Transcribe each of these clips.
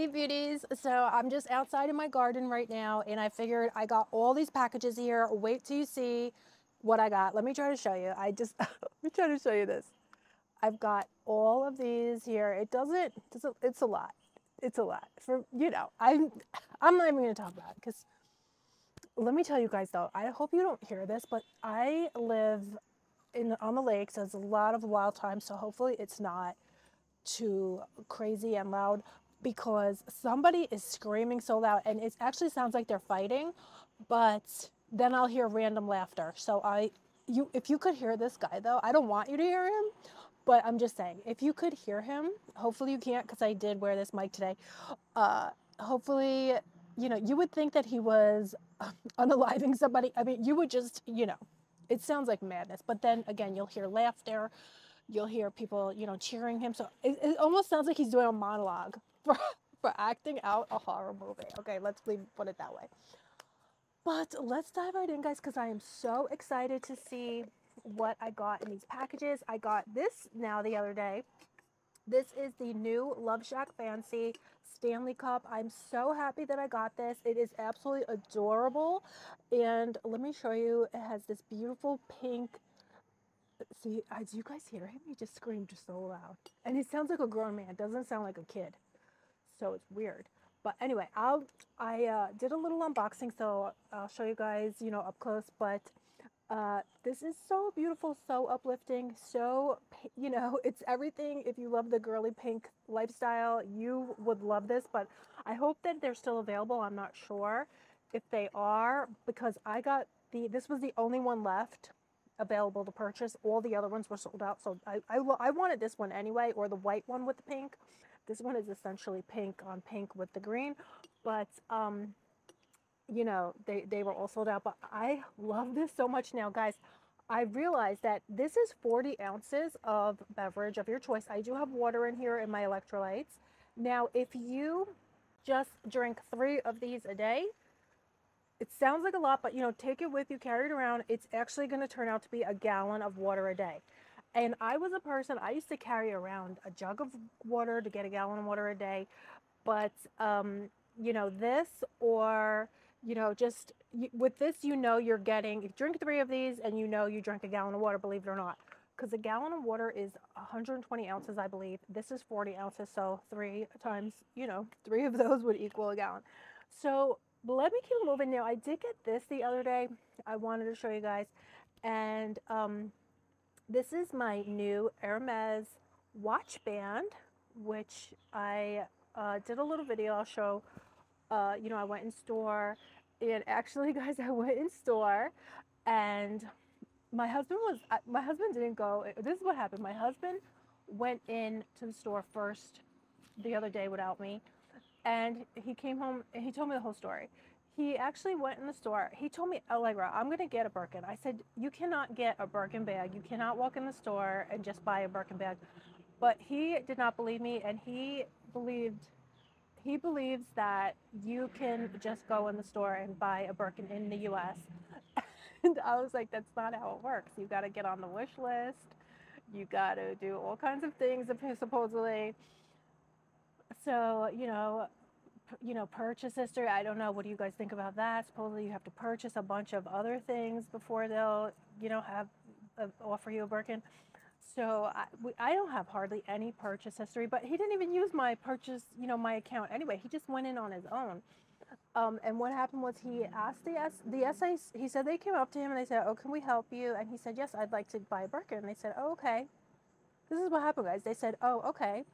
Hey beauties, so I'm just outside in my garden right now and I figured I got all these packages here. Wait till you see what I got. Let me try to show you. Let me try to show you this. I've got all of these here. It's a lot. It's a lot for, I'm not even going to talk about it because let me tell you guys though, I hope you don't hear this, but I live on the lake, so there's a lot of wild time, so hopefully it's not too crazy and loud because somebody is screaming so loud and it actually sounds like they're fighting, but then I'll hear random laughter. So if you could hear this guy though, I don't want you to hear him, but I'm just saying, if you could hear him, hopefully you can't because I did wear this mic today. Hopefully, you would think that he was unaliving somebody. I mean, you would just, it sounds like madness, but then again, you'll hear laughter. You'll hear people, cheering him. So it almost sounds like he's doing a monologue for acting out a horror movie. Okay, put it that way. But let's dive right in, guys, because I am so excited to see what I got in these packages. I got this now the other day. This is the new Love Shack Fancy Stanley Cup. I'm so happy that I got this. It is absolutely adorable. And let me show you, it has this beautiful pink. See, do you guys hear him? He just screamed just so loud. And he sounds like a grown man. Doesn't sound like a kid. So it's weird. But anyway, I did a little unboxing, so I'll show you guys, up close. But this is so beautiful, so uplifting, so, it's everything. If you love the girly pink lifestyle, you would love this. But I hope that they're still available. I'm not sure if they are because this was the only one left available to purchase. All the other ones were sold out. So I wanted this one anyway, or the white one with the pink. This one is essentially pink on pink with the green. But, they were all sold out. But I love this so much now, guys. I realized that this is 40 ounces of beverage of your choice. I do have water in here and my electrolytes. Now, if you just drink 3 of these a day, it sounds like a lot, but take it with you, carry it around. It's actually going to turn out to be a gallon of water a day. And I was a person, I used to carry around a jug of water to get a gallon of water a day. But, this or, just with this, you're getting, if you drink 3 of these and you drank a gallon of water, believe it or not, because a gallon of water is 120 ounces, I believe. This is 40 ounces. So 3 times, 3 of those would equal a gallon. So let me keep moving now. I did get this the other day. I wanted to show you guys. And this is my new Hermes watch band, which I did a little video. I'll show, I went in store. And actually, guys, I went in store and my husband didn't go. This is what happened. My husband went in to the store first the other day without me. And he came home and he told me the whole story. He actually went in the store. He told me, Allegra, I'm going to get a Birkin. I said, you cannot get a Birkin bag. You cannot walk in the store and just buy a Birkin bag. But he did not believe me, and he believes that you can just go in the store and buy a Birkin in the US. And I was like, that's not how it works. You got to get on the wish list. You got to do all kinds of things supposedly. So, purchase history. I don't know. What do you guys think about that? Supposedly you have to purchase a bunch of other things before they'll, have offer you a Birkin. So I don't have hardly any purchase history, but he didn't even use my purchase, my account anyway. He just went in on his own. And what happened was he asked the SI, he said they came up to him and they said, oh, can we help you? And he said, yes, I'd like to buy a Birkin. And they said, oh, okay. This is what happened, guys. They said, oh, okay.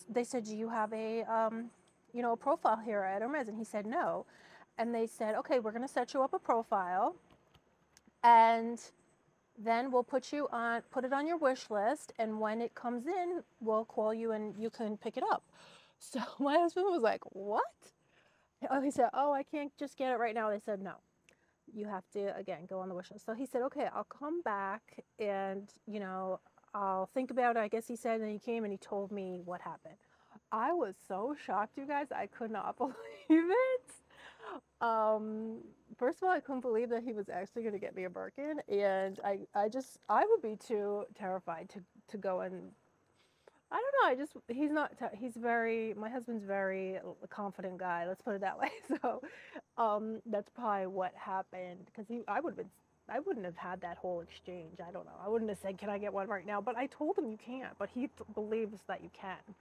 They said, do you have a, a profile here at Hermes? And he said, no. And they said, okay, we're going to set you up a profile and then we'll put it on your wish list. And when it comes in, we'll call you and you can pick it up. So my husband was like, what? Oh, he said, oh, I can't just get it right now. They said, no, you have to, again, go on the wish list. So he said, okay, I'll come back and, I'll think about it, I guess he said. And then he came and he told me what happened. I was so shocked, you guys. I could not believe it. First of all, I couldn't believe that he was actually going to get me a Birkin. And I would be too terrified to go and, I don't know. He's not, he's very, my husband's very a confident guy. Let's put it that way. So, that's probably what happened because I wouldn't have had that whole exchange. I don't know. I wouldn't have said, can I get one right now? But I told him you can't, but he believes that you can.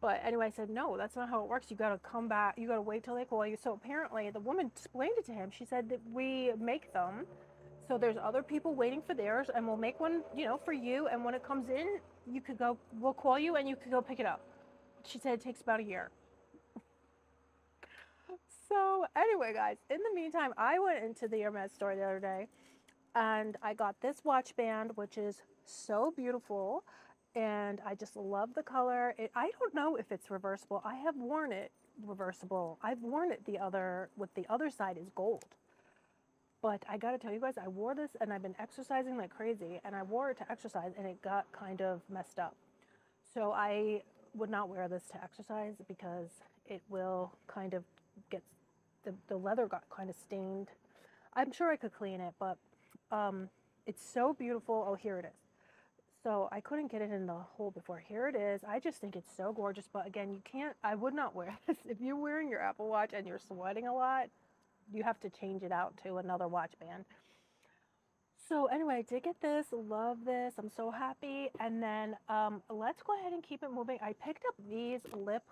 But anyway, I said, no, that's not how it works. You got to come back. You got to wait till they call you. So apparently the woman explained it to him. She said that we make them. So there's other people waiting for theirs and we'll make one, for you. And when it comes in, you could go, we'll call you and you could go pick it up. She said it takes about a year. So anyway, guys, in the meantime, I went into the Hermes store the other day and I got this watch band, which is so beautiful. And I just love the color. I don't know if it's reversible. I have worn it reversible. I've worn it with the other side is gold. But I gotta tell you guys, I wore this and I've been exercising like crazy and I wore it to exercise and it got kind of messed up. So I would not wear this to exercise because it will kind of get, the leather got kind of stained. I'm sure I could clean it, but it's so beautiful. Oh, here it is. So I couldn't get it in the hole before. Here it is. I just think it's so gorgeous. But again, you can't, I would not wear this. If you're wearing your Apple Watch and you're sweating a lot, you have to change it out to another watch band. So anyway, I did get this. Love this. I'm so happy. And then let's go ahead and keep it moving. I picked up these lip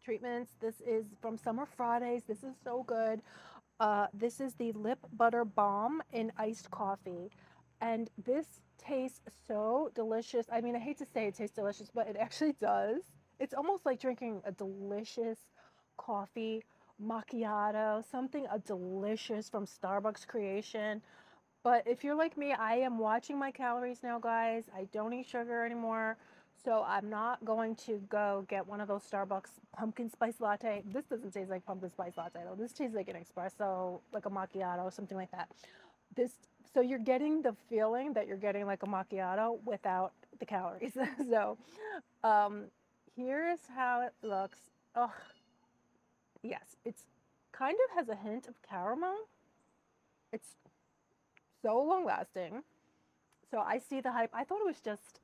treatments. This is from Summer Fridays. This is so good. This is the Lip Butter Balm in iced coffee. And this tastes so delicious. I mean, I hate to say it tastes delicious, but it actually does. It's almost like drinking a delicious coffee macchiato, something a delicious from Starbucks creation. But if you're like me, I am watching my calories now, guys. I don't eat sugar anymore. So I'm not going to go get one of those Starbucks pumpkin spice latte. This doesn't taste like pumpkin spice latte though. This tastes like an espresso, like a macchiato, something like that. This, so you're getting the feeling that you're getting like a macchiato without the calories. So um, here's how it looks. Oh, yes, it's kind of has a hint of caramel. It's so long lasting. So I see the hype. I thought it was just,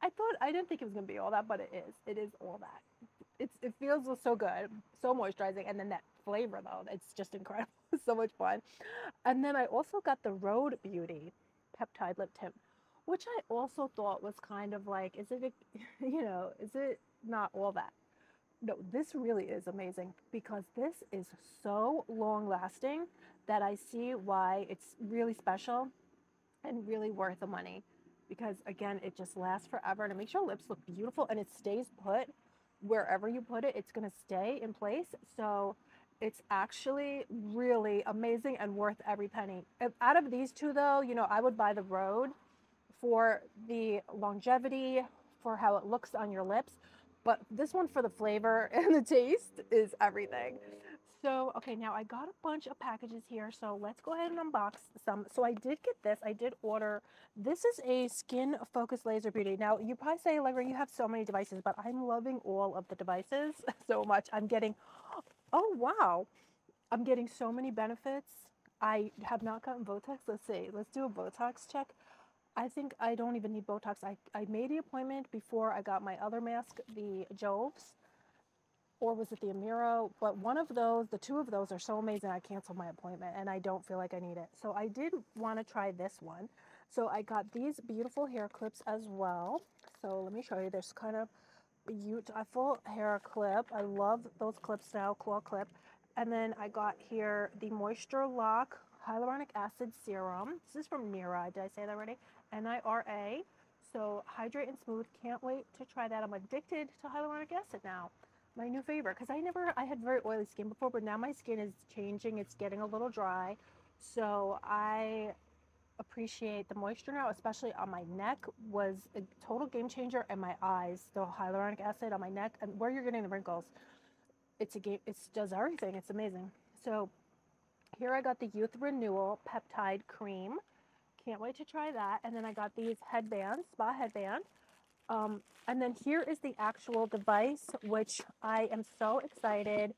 I didn't think it was gonna be all that, but it is. It is all that. It feels so good, so moisturizing, and then that flavor though, it's just incredible. So much fun. And then I also got the Road Beauty peptide lip tint, which I also thought was kind of like, is it, is it not all that? No, this really is amazing because this is so long lasting that I see why it's really special and really worth the money because again, it just lasts forever and it makes your lips look beautiful and it stays put wherever you put it. It's going to stay in place. So it's actually really amazing and worth every penny. Out of these two though, I would buy the Rhode for the longevity, for how it looks on your lips. But this one for the flavor and the taste is everything. So, okay, now I got a bunch of packages here. So let's go ahead and unbox some. So I did get this. I did order. This is a Skin Focus Laser Beauty. Now, you probably say, Alegra, you have so many devices, but I'm loving all of the devices so much. I'm getting, oh, wow. I'm getting so many benefits. I have not gotten Botox. Let's see. Let's do a Botox check. I think I don't even need Botox. I made the appointment before I got my other mask, the Joves, or was it the Amiro? But one of those, the two of those are so amazing, I canceled my appointment and I don't feel like I need it. So I did want to try this one. So I got these beautiful hair clips as well. So let me show you. There's kind of beautiful hair clip. I love those clips now, claw clip. And then I got here the Moisture Lock Hyaluronic Acid Serum. This is from Nira. Did I say that already? Nira. So hydrate and smooth. Can't wait to try that. I'm addicted to hyaluronic acid now. My new favorite, because I had very oily skin before, but now my skin is changing. It's getting a little dry. So I appreciate the moisture now, especially on my neck was a total game changer, and my eyes, the hyaluronic acid on my neck and where you're getting the wrinkles. It's a game, it does everything. It's amazing. So here I got the Youth Renewal Peptide Cream. Can't wait to try that. And then I got these headbands, spa headband. And then here is the actual device, which I am so excited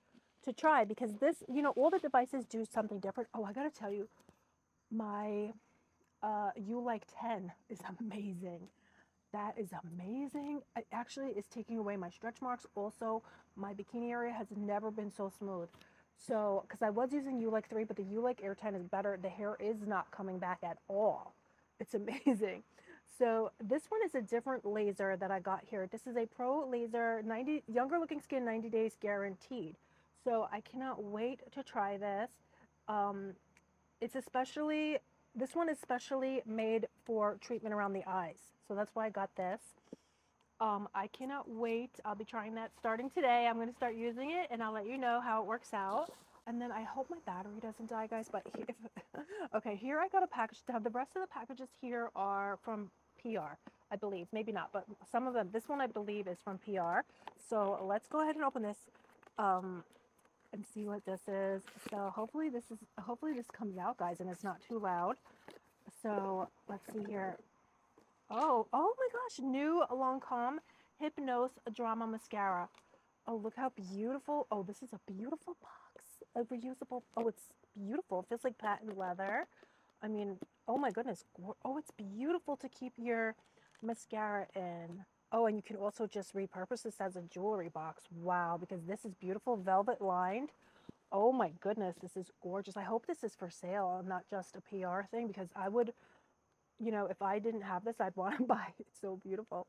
to try because this, all the devices do something different. Oh, I gotta tell you, my You Like 10 is amazing. That is amazing. It actually is taking away my stretch marks. Also, my bikini area has never been so smooth. So, because I was using U-Like 3, but the U-Like Air 10 is better. The hair is not coming back at all. It's amazing. So this one is a different laser that I got here. This is a Pro Laser 90 younger looking skin 90 days guaranteed. So I cannot wait to try this. Um, it's especially, this one is specially made for treatment around the eyes. So that's why I got this. I cannot wait. I'll be trying that starting today. I'm going to start using it and I'll let you know how it works out. And then I hope my battery doesn't die, guys. But if, okay, here I got a package. The rest of the packages here are from PR, I believe. Maybe not, but some of them. This one I believe is from PR. So let's go ahead and open this and see what this is. So hopefully this comes out, guys, and it's not too loud. So let's see here. Oh my gosh, new Lancome Hypnose Drama Mascara. Oh, look how beautiful. Oh, this is a beautiful box. A reusable. Oh, it's beautiful. It feels like patent leather. I mean, oh my goodness. Oh, it's beautiful to keep your mascara in. Oh, and you can also just repurpose this as a jewelry box. Wow, because this is beautiful, velvet lined. Oh my goodness, this is gorgeous. I hope this is for sale, not just a PR thing, because I would, you know, if I didn't have this, I'd want to buy it. It's so beautiful.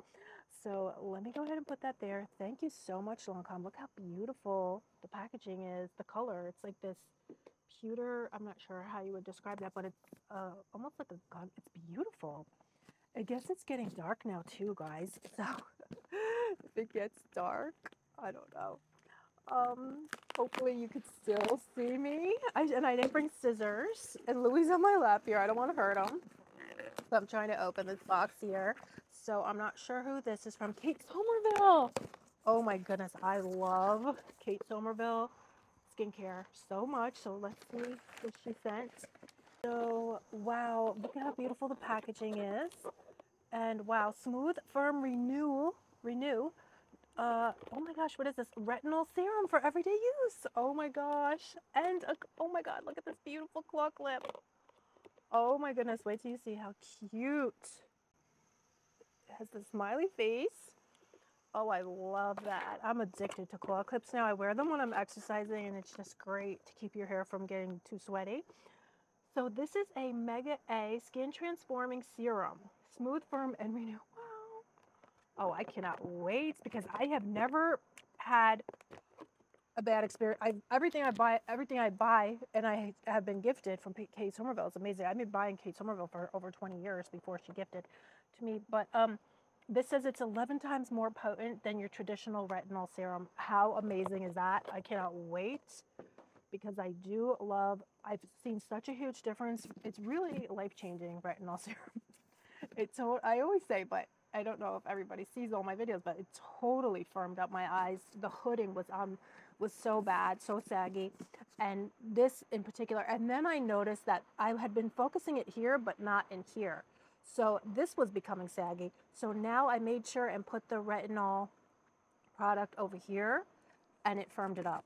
So let me go ahead and put that there. Thank you so much, Lancome. Look how beautiful the packaging is, the color. It's like this pewter, I'm not sure how you would describe that, but it's almost like a gun. It's beautiful. I guess it's getting dark now too, guys. So if it gets dark, I don't know. Hopefully you could still see me. And I didn't bring scissors. And Louis on my lap here. I don't want to hurt him. So I'm trying to open this box here. So I'm not sure who this is from. Kate Somerville. Oh my goodness. I love Kate Somerville skincare so much. So let's see what she sent. So wow, look at how beautiful the packaging is. And wow, smooth, firm, renew. Oh my gosh, what is this? Retinol serum for everyday use. Oh my gosh. And oh my god, look at this beautiful claw clip. Oh my goodness, wait till you see how cute. It has the smiley face. Oh, I love that. I'm addicted to claw clips now. I wear them when I'm exercising and it's just great to keep your hair from getting too sweaty. So this is a Mega A Skin Transforming Serum. Smooth, firm, and renew. Wow. Oh, I cannot wait because I have never had a bad experience. Everything I buy, and I have been gifted from Kate Somerville. It's amazing. I've been buying Kate Somerville for over 20 years before she gifted to me. But this says it's 11 times more potent than your traditional retinol serum. How amazing is that? I cannot wait because I do love. I've seen such a huge difference. It's really life-changing retinol serum. It's so I always say, but I don't know if everybody sees all my videos, but it totally firmed up my eyes. The hooding was so bad, so saggy, and this in particular. And then I noticed that I had been focusing it here, but not in here. So this was becoming saggy. So now I made sure and put the retinol product over here, and it firmed it up.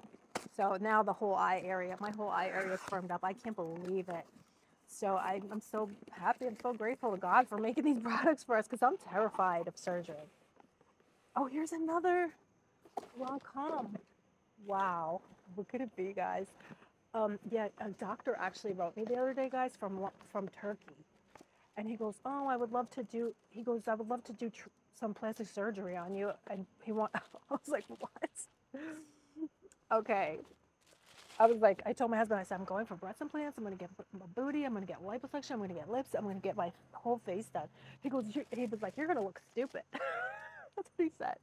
So now the whole eye area, my whole eye area is firmed up. I can't believe it. So I'm so happy. I'm so grateful to God for making these products for us because I'm terrified of surgery. Oh, here's another Lancome. Wow, what could it be, guys? Yeah, a doctor actually wrote me the other day, guys, from Turkey, and he goes, "Oh, I would love to do." He goes, "I would love to do some plastic surgery on you," and he want. I was like, "What?" Okay. I was like, I told my husband, I said, I'm going for breast implants. I'm going to get my booty. I'm going to get liposuction. I'm going to get lips. I'm going to get my whole face done. He goes, he was like, you're going to look stupid. That's what he said.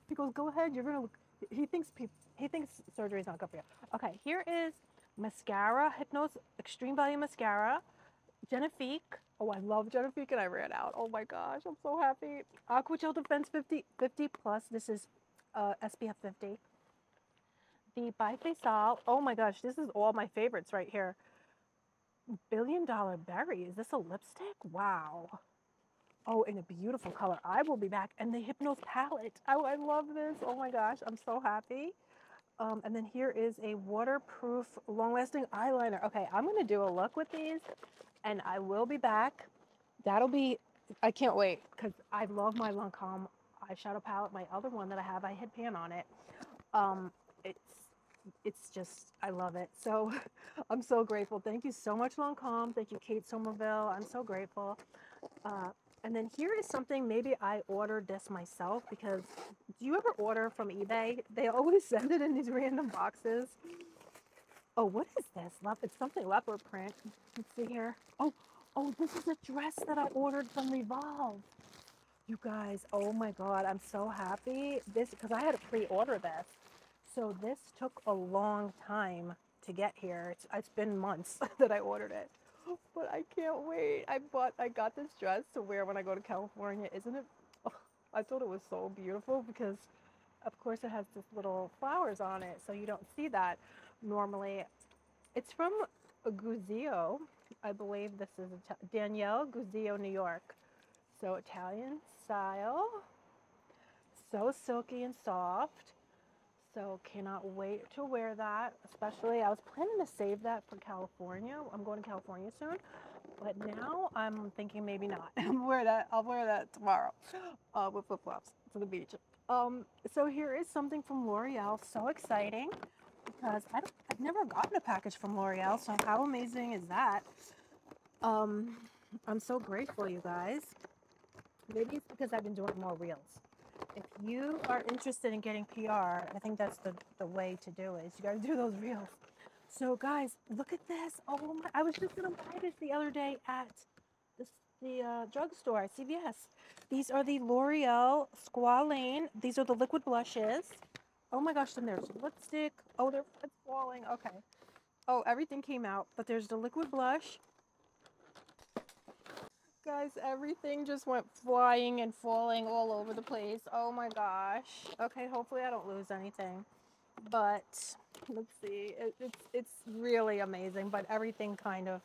He goes, go ahead. You're going to look. He thinks surgery is not good for you. Okay, here is mascara, Hypnose Extreme Volume Mascara, Genifique. Oh, I love Genifique and I ran out. Oh my gosh, I'm so happy. Aqua Gel Defense 50 plus. This is SPF 50. The Bifacial, oh my gosh, this is all my favorites right here. Billion Dollar Berry, is this a lipstick? Wow. Oh, in a beautiful color. I will be back. And the Hypnose palette. Oh, I love this. Oh my gosh, I'm so happy. And then here is a waterproof, long-lasting eyeliner. Okay, I'm going to do a look with these, and I will be back. That'll be I can't wait because I love my Lancome eyeshadow palette. My other one that I have, I hit pan on it. Um, it's it's just, I love it. So I'm so grateful. Thank you so much, Lancome. Thank you, Kate Somerville. I'm so grateful. Uh, and then here is something, maybe I ordered this myself because do you ever order from eBay? They always send it in these random boxes. Oh, what is this? It's something leopard print. Let's see here. Oh, this is a dress that I ordered from Revolve. You guys, oh my God, I'm so happy. This, because I had to pre-order this. So this took a long time to get here. It's been months that I ordered it, but I can't wait. I got this dress to wear when I go to California. Isn't it? Oh, I thought it was so beautiful because of course it has this little flowers on it. So you don't see that normally. It's from Guzio. I believe this is Danielle Guzio, New York. So Italian style, so silky and soft. So cannot wait to wear that. Especially, I was planning to save that for California. I'm going to California soon, but now I'm thinking maybe not. I'll wear that tomorrow with flip flops to the beach. So here is something from L'Oreal. So exciting because I've never gotten a package from L'Oreal. So how amazing is that? Um, I'm so grateful, you guys. Maybe it's because I've been doing more reels. If you are interested in getting PR, I think that's the way to do it. Is you got to do those reels. So guys, look at this. Oh my, I was just going to buy this the other day at the drugstore at CVS. These are the L'Oreal Squalane. These are the liquid blushes. Oh my gosh, then there's lipstick. Oh, it's falling. Okay. Oh, everything came out, but there's the liquid blush. Guys, everything just went flying and falling all over the place. Oh my gosh. Okay, hopefully I don't lose anything. But let's see. It's really amazing, but everything kind of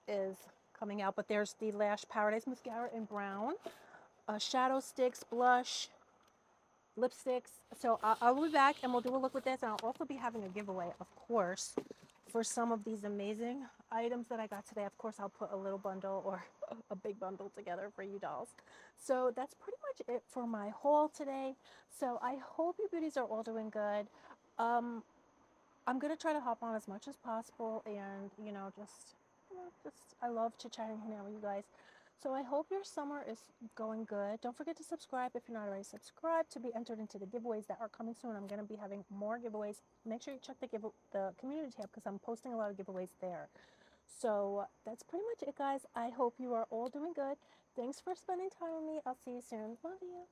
is coming out. But there's the Lash Paradise Mascara in brown, shadow sticks, blush, lipsticks. So I'll be back and we'll do a look with this. And I'll also be having a giveaway, of course, for some of these amazing items that I got today. Of course, I'll put a little bundle or a big bundle together for you dolls. So that's pretty much it for my haul today. So I hope you beauties are all doing good. I'm going to try to hop on as much as possible and, just I love chit-chatting now with you guys. So I hope your summer is going good. Don't forget to subscribe if you're not already subscribed to be entered into the giveaways that are coming soon. I'm going to be having more giveaways. Make sure you check the community tab because I'm posting a lot of giveaways there. So that's pretty much it, guys. I hope you are all doing good. Thanks for spending time with me. I'll see you soon. Love you.